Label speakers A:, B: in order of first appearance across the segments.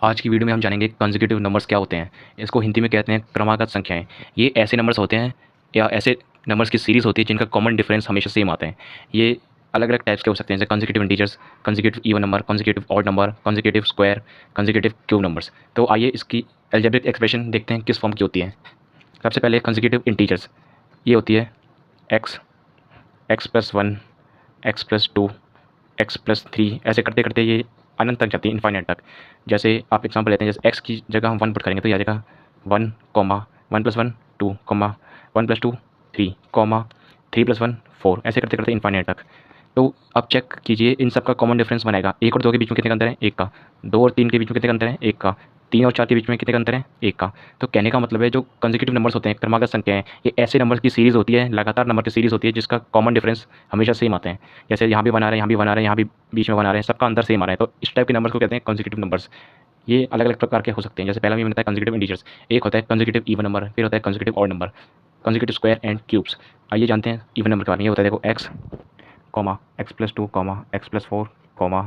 A: आज की वीडियो में हम जानेंगे कंसेक्यूटिव नंबर्स क्या होते हैं। इसको हिंदी में कहते हैं क्रमागत संख्याएं। ये ऐसे नंबर्स होते हैं या ऐसे नंबर्स की सीरीज़ होती है जिनका कॉमन डिफरेंस हमेशा सेम आता है। ये अलग अलग टाइप्स के हो सकते हैं, जैसे consecutive integers, consecutive even number, consecutive odd number, consecutive square, consecutive cube numbers. तो आइए इसकी एल्जेब्रिक एक्सप्रेशन देखते हैं किस फॉर्म की होती है। सबसे पहले कंसेक्यूटिव इंटीजर्स, ये होती है x, x plus one, x plus to, x plus three, ऐसे करते करते ये अनंत तक जाती है, इन्फाइनाइट तक। जैसे आप एग्जांपल लेते हैं, जैसे एक्स की जगह हम वन पुट करेंगे तो ये आ जाएगा one comma one plus one two comma one plus two three comma three plus one four, ऐसे करते करते इन्फाइनाइट तक। तो अब चेक कीजिए इन सब का कॉमन डिफरेंस बनाएगा। एक और दो के बीच में कितने का अंतर है? एक का। दो और तीन के बीच में कितने का अंतर है? एक का। तीन और चार के बीच में कितने का अंतर है? एक का। तो कहने का मतलब है जो कंसेक्यूटिव नंबर्स होते हैं, क्रमागत संख्याएं, ये ऐसे नंबर्स की सीरीज़ होती है, लगातार नंबर की सीरीज़ होती है जिसका कॉमन डिफरेंस हमेशा सेम आते हैं। जैसे यहाँ भी बना रहे हैं, यहाँ भी बना रहे हैं, यहाँ भी बीच में बना रहे हैं, सबका अंतर सेम आ रहा है, तो इस टाइप के नंबर्स को कहते हैं कंसेक्यूटिव नंबर्स। ये अलग अलग प्रकार के हो सकते हैं। जैसे पहला भी बनता है कंसेक्यूटिव इंटीजर्स, एक होता है कंसेक्यूटिव इवन नंबर, फिर होता है consecutive odd number, consecutive square and cubes. आइए जानते हैं इवन नंबर के बारे में। ये होता है देखो x comma x plus two comma x plus four comma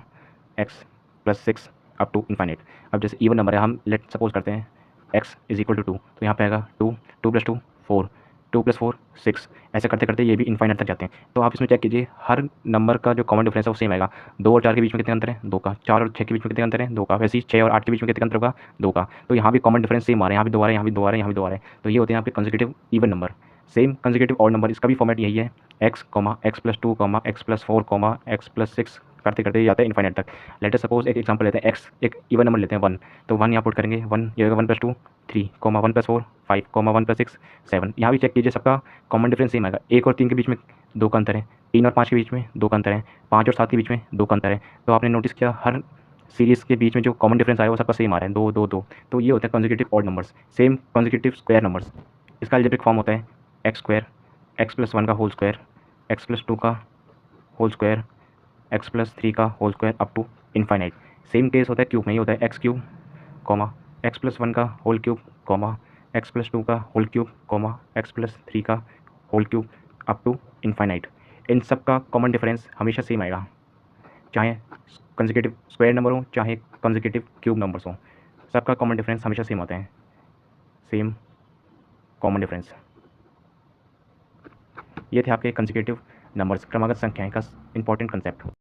A: x plus six up to infinite. अब जैसे इवन नंबर है, हम लेट सपोज करते हैं x is equal to two, तो यहाँ पे आएगा two, two plus two four, two plus four six, ऐसे करते करते ये भी इन्फाइनाइट तक जाते हैं। तो आप इसमें चेक कीजिए, हर नंबर का जो कॉमन डिफरेंस है वो सेम आएगा। दो और चार के बीच में कितने अंतर है? दो का। चार और छः के बीच में कितने अंतर है? दो का। वैसे ही छः और आठ के बीच में कितने अंतर होगा? दो का। तो यहाँ भी कॉमन डिफरेंस सेम आ रहे हैं, यहाँ भी दो आ रहे हैं, यहाँ भी दो आ रहे हैं, यहाँ भी दो आ रहे हैं। तो ये होते हैं आपके consecutive even number. Same consecutive odd number, इसका भी फॉर्मेट यही है, x comma x plus two comma x plus four comma x plus six, करते करते ये जाता है इन्फाइनाइट तक। लेटर सपोज एक एग्जांपल लेते हैं, एक्स एक इवन नंबर लेते हैं वन, तो वन यहाँ पुट करेंगे, वन ये होगा one plus two three comma one plus four five comma one plus six seven. यहाँ भी चेक कीजिए, सबका कॉमन डिफरेंस सेम आएगा। एक और तीन के बीच में दो का अंतर है, तीन और पाँच के बीच में दो का अंतर है, पाँच और सात के बीच में दो का अंतर है। तो आपने नोटिस किया हर सीरीज़ के बीच में जो कॉमन डिफरेंस आया वो सबका सेम आ रहा है, दो दो दो। तो ये होता है consecutive odd numbers. Same consecutive square numbers, इसका अलजेब्रिक फॉर्म होता है x square, x plus one का whole square, x plus two का whole square, x plus three का whole square up to infinite. Same case होता है cube में, ये होता है x cube comma x plus one का whole cube comma x plus two का whole cube comma x plus three का whole cube up to infinite. इन सब का कॉमन डिफरेंस हमेशा सेम आएगा, चाहे कंसेक्यूटिव स्क्वायर नंबर हो चाहे कंसेक्यूटिव क्यूब नंबर्स हो, सबका कॉमन डिफरेंस हमेशा सेम होते हैं। Same common difference. ये थे आपके कंसेक्यूटिव नंबर्स, क्रमागत संख्याएं का इंपॉर्टेंट कंसेप्ट।